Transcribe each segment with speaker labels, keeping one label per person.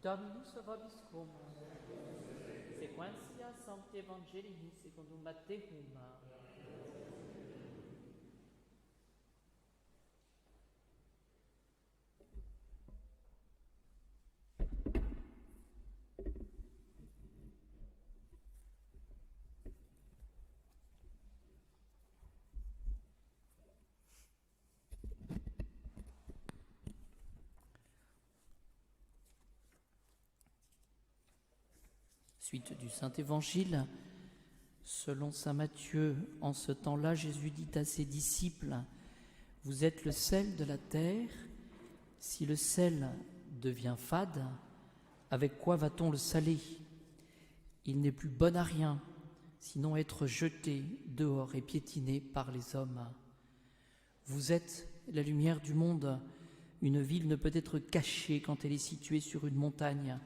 Speaker 1: Dominus vobiscum. Sequentia Sancti Evangelii secundum Matteum. Suite du Saint-Évangile, selon saint Matthieu, en ce temps-là, Jésus dit à ses disciples, « Vous êtes le sel de la terre, si le sel devient fade, avec quoi va-t-on le saler? Il n'est plus bon à rien, sinon être jeté dehors et piétiné par les hommes. Vous êtes la lumière du monde, une ville ne peut être cachée quand elle est située sur une montagne.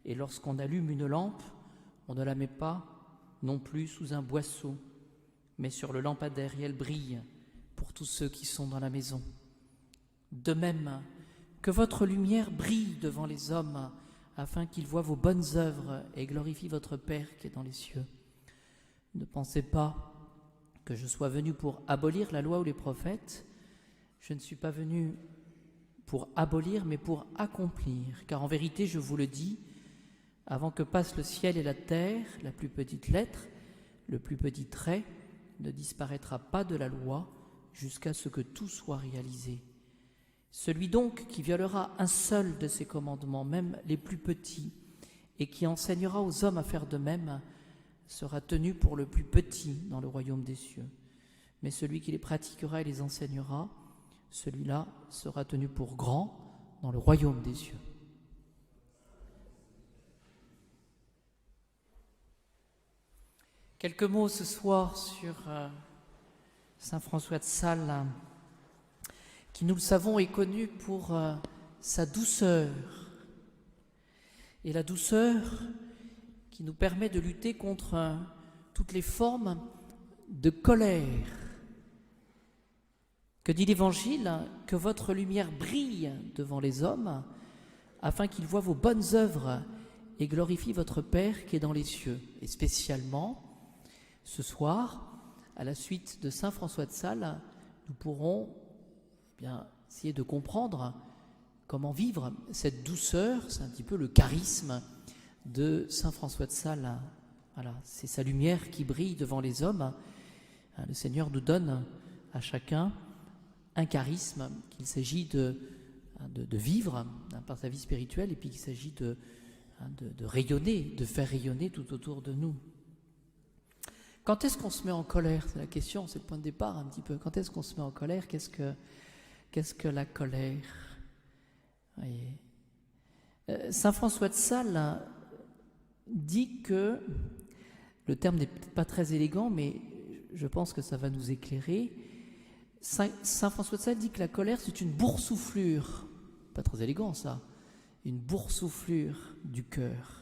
Speaker 1: Et lorsqu'on allume une lampe, on ne la met pas non plus sous un boisseau, mais sur le lampadaire et elle brille pour tous ceux qui sont dans la maison. De même, que votre lumière brille devant les hommes, afin qu'ils voient vos bonnes œuvres et glorifient votre Père qui est dans les cieux. Ne pensez pas que je sois venu pour abolir la loi ou les prophètes. Je ne suis pas venu pour abolir, mais pour accomplir. Car en vérité, je vous le dis, avant que passent le ciel et la terre, la plus petite lettre, le plus petit trait, ne disparaîtra pas de la loi jusqu'à ce que tout soit réalisé. Celui donc qui violera un seul de ces commandements, même les plus petits, et qui enseignera aux hommes à faire de même, sera tenu pour le plus petit dans le royaume des cieux. Mais celui qui les pratiquera et les enseignera, celui-là sera tenu pour grand dans le royaume des cieux. Quelques mots ce soir sur saint François de Sales, qui, nous le savons, est connu pour sa douceur. Et la douceur qui nous permet de lutter contre toutes les formes de colère. Que dit l'Évangile? Que votre lumière brille devant les hommes, afin qu'ils voient vos bonnes œuvres et glorifient votre Père qui est dans les cieux. Et spécialement, ce soir, à la suite de saint François de Sales, nous pourrons essayer de comprendre comment vivre cette douceur. C'est un petit peu le charisme de saint François de Sales. Voilà, c'est sa lumière qui brille devant les hommes. Le Seigneur nous donne à chacun un charisme qu'il s'agit de vivre par sa vie spirituelle, et puis qu'il s'agit de rayonner, de faire rayonner tout autour de nous. Quand est-ce qu'on se met en colère? C'est la question, c'est le point de départ un petit peu. Quand est-ce qu'on se met en colère? Qu'est-ce que la colère? Voyez. Saint François de Sales dit que, le terme n'est peut-être pas très élégant, mais je pense que ça va nous éclairer. Saint François de Sales dit que la colère, c'est une boursouflure, pas très élégant ça, une boursouflure du cœur.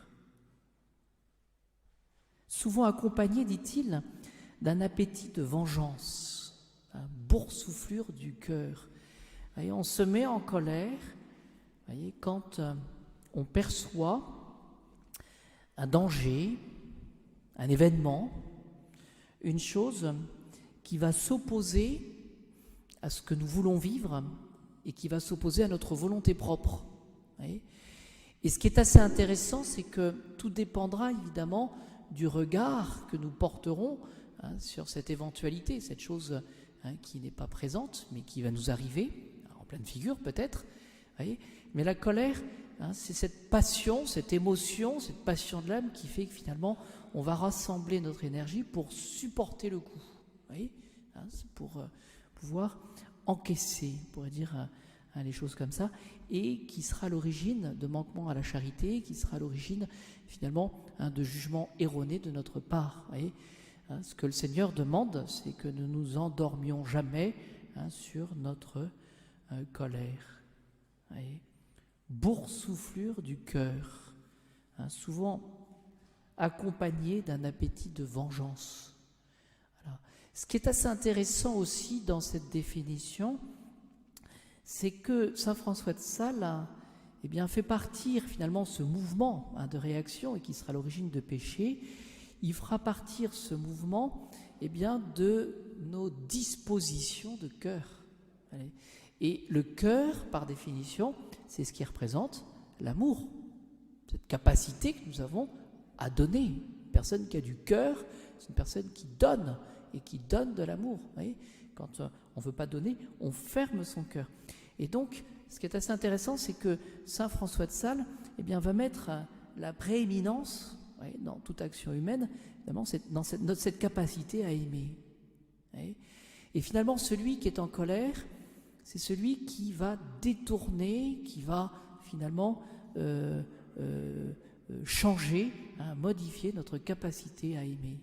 Speaker 1: Souvent accompagnée, dit-il, d'un appétit de vengeance, une boursouflure du cœur. Voyez, on se met en colère, voyez, quand on perçoit un danger, un événement, une chose qui va s'opposer à ce que nous voulons vivre et qui va s'opposer à notre volonté propre. Voyez. Et ce qui est assez intéressant, c'est que tout dépendra évidemment du regard que nous porterons sur cette éventualité, cette chose qui n'est pas présente, mais qui va nous arriver, en pleine figure peut-être. Voyez. Mais la colère, c'est cette passion, cette émotion, cette passion de l'âme qui fait que finalement, on va rassembler notre énergie pour supporter le coup. Voyez. C'est pour pouvoir encaisser, on pourrait dire les choses comme ça, et qui sera l'origine de manquements à la charité, qui sera l'origine finalement de jugements erronés de notre part. Voyez. Ce que le Seigneur demande, c'est que nous nous endormions jamais sur notre colère. Voyez. Boursouflure du cœur, souvent accompagnée d'un appétit de vengeance. Alors, ce qui est assez intéressant aussi dans cette définition, c'est que saint François de Sales, eh bien, fait partir finalement ce mouvement de réaction et qui sera l'origine de péché. Il fera partir ce mouvement eh bien, de nos dispositions de cœur. Et le cœur, par définition, c'est ce qui représente l'amour, cette capacité que nous avons à donner. Une personne qui a du cœur, c'est une personne qui donne et qui donne de l'amour. Vous voyez, quand on ne veut pas donner, on ferme son cœur. Et donc, ce qui est assez intéressant, c'est que saint François de Sales eh bien, va mettre la prééminence dans toute action humaine, évidemment, dans cette capacité à aimer. Et finalement, celui qui est en colère, c'est celui qui va détourner, qui va finalement changer, modifier notre capacité à aimer.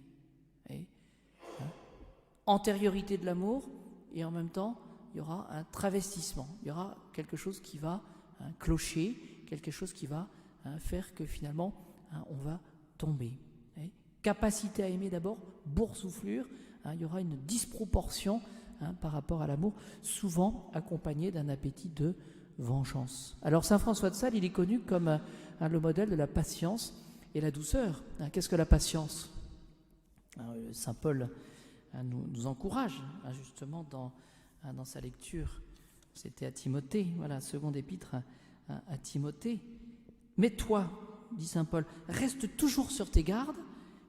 Speaker 1: Antériorité de l'amour, et en même temps, il y aura un travestissement. Il y aura quelque chose qui va clocher, quelque chose qui va faire que finalement, on va tomber. Capacité à aimer d'abord, boursouflure, il y aura une disproportion par rapport à l'amour, souvent accompagné d'un appétit de vengeance. Alors saint François de Sales, il est connu comme le modèle de la patience et la douceur. Qu'est-ce que la patience ? Saint Paul nous encourage justement dans sa lecture. C'était à Timothée, voilà, seconde épître à Timothée. Mais toi, dit saint Paul, reste toujours sur tes gardes,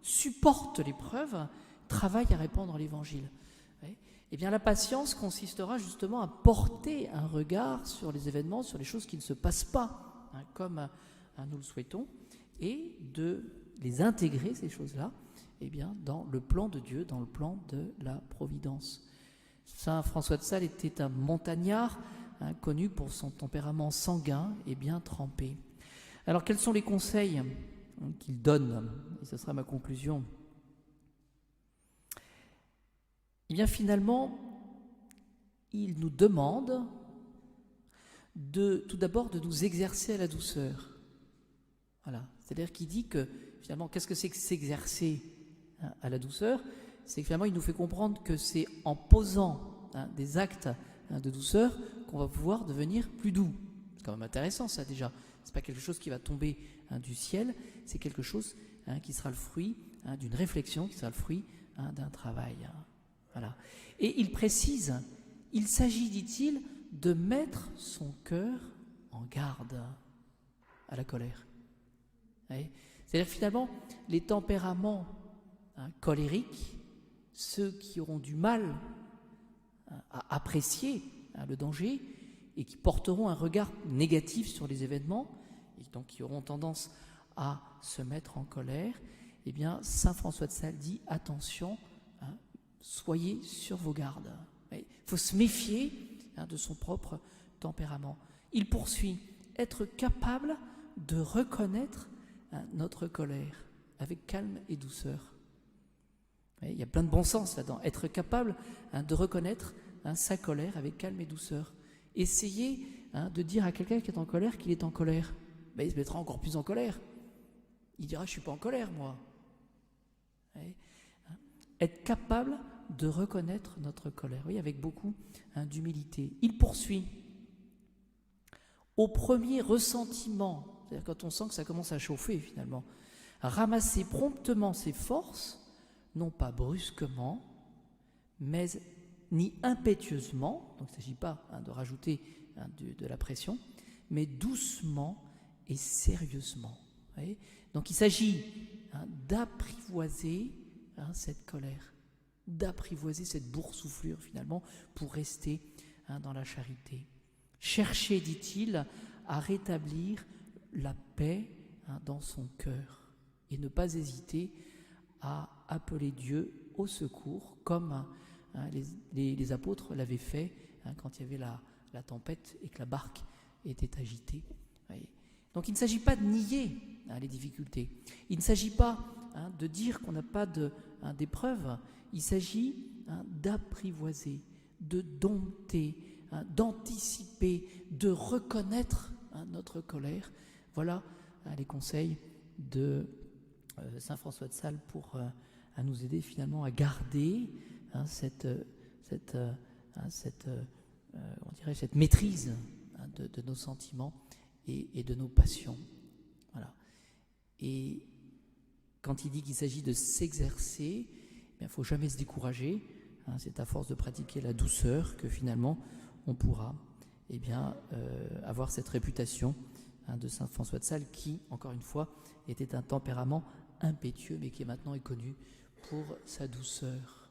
Speaker 1: supporte l'épreuve, travaille à répandre l'évangile. Eh bien, la patience consistera justement à porter un regard sur les événements, sur les choses qui ne se passent pas, comme nous le souhaitons, et de les intégrer, ces choses-là, eh bien, dans le plan de Dieu, dans le plan de la providence. Saint François de Sales était un montagnard, connu pour son tempérament sanguin et bien trempé. Alors, quels sont les conseils qu'il donne ? Et ce sera ma conclusion. Eh bien, finalement, il nous demande tout d'abord de nous exercer à la douceur. Voilà. C'est-à-dire qu'il dit que, finalement, qu'est-ce que c'est que s'exercer à la douceur ? C'est que finalement, il nous fait comprendre que c'est en posant des actes de douceur qu'on va pouvoir devenir plus doux. C'est quand même intéressant, ça, déjà. C'est pas quelque chose qui va tomber du ciel, c'est quelque chose qui sera le fruit d'une réflexion, qui sera le fruit d'un travail. Voilà. Et il précise, il s'agit, dit-il, de mettre son cœur en garde à la colère. C'est-à-dire finalement, les tempéraments colériques, ceux qui auront du mal à apprécier le danger et qui porteront un regard négatif sur les événements, et donc qui auront tendance à se mettre en colère, eh bien, saint François de Sales dit, attention, soyez sur vos gardes. Il faut se méfier de son propre tempérament. Il poursuit, être capable de reconnaître notre colère avec calme et douceur. Il y a plein de bon sens là-dedans. Être capable de reconnaître sa colère avec calme et douceur. Essayez de dire à quelqu'un qui est en colère qu'il est en colère. Il se mettra encore plus en colère. Il dira, je ne suis pas en colère, moi. Être capable de reconnaître notre colère, oui, avec beaucoup d'humilité. Il poursuit. Au premier ressentiment, c'est-à-dire quand on sent que ça commence à chauffer finalement, ramasser promptement ses forces, non pas brusquement, mais ni impétueusement, donc il ne s'agit pas de rajouter de la pression, mais doucement et sérieusement. Donc il s'agit d'apprivoiser cette colère, d'apprivoiser cette boursouflure finalement pour rester dans la charité. Cherchez, dit-il, à rétablir la paix dans son cœur et ne pas hésiter à appeler Dieu au secours comme les apôtres l'avaient fait quand il y avait la tempête et que la barque était agitée. Donc il ne s'agit pas de nier les difficultés, il ne s'agit pas de dire qu'on n'a pas d'épreuves, il s'agit d'apprivoiser, de dompter, d'anticiper, de reconnaître notre colère. Voilà les conseils de saint François de Sales pour nous aider finalement à garder cette maîtrise de nos sentiments et de nos passions. Voilà. Et quand il dit qu'il s'agit de s'exercer, il ne faut jamais se décourager. C'est à force de pratiquer la douceur que finalement on pourra avoir cette réputation de saint François de Sales qui, encore une fois, était un tempérament impétueux mais qui maintenant est connu pour sa douceur.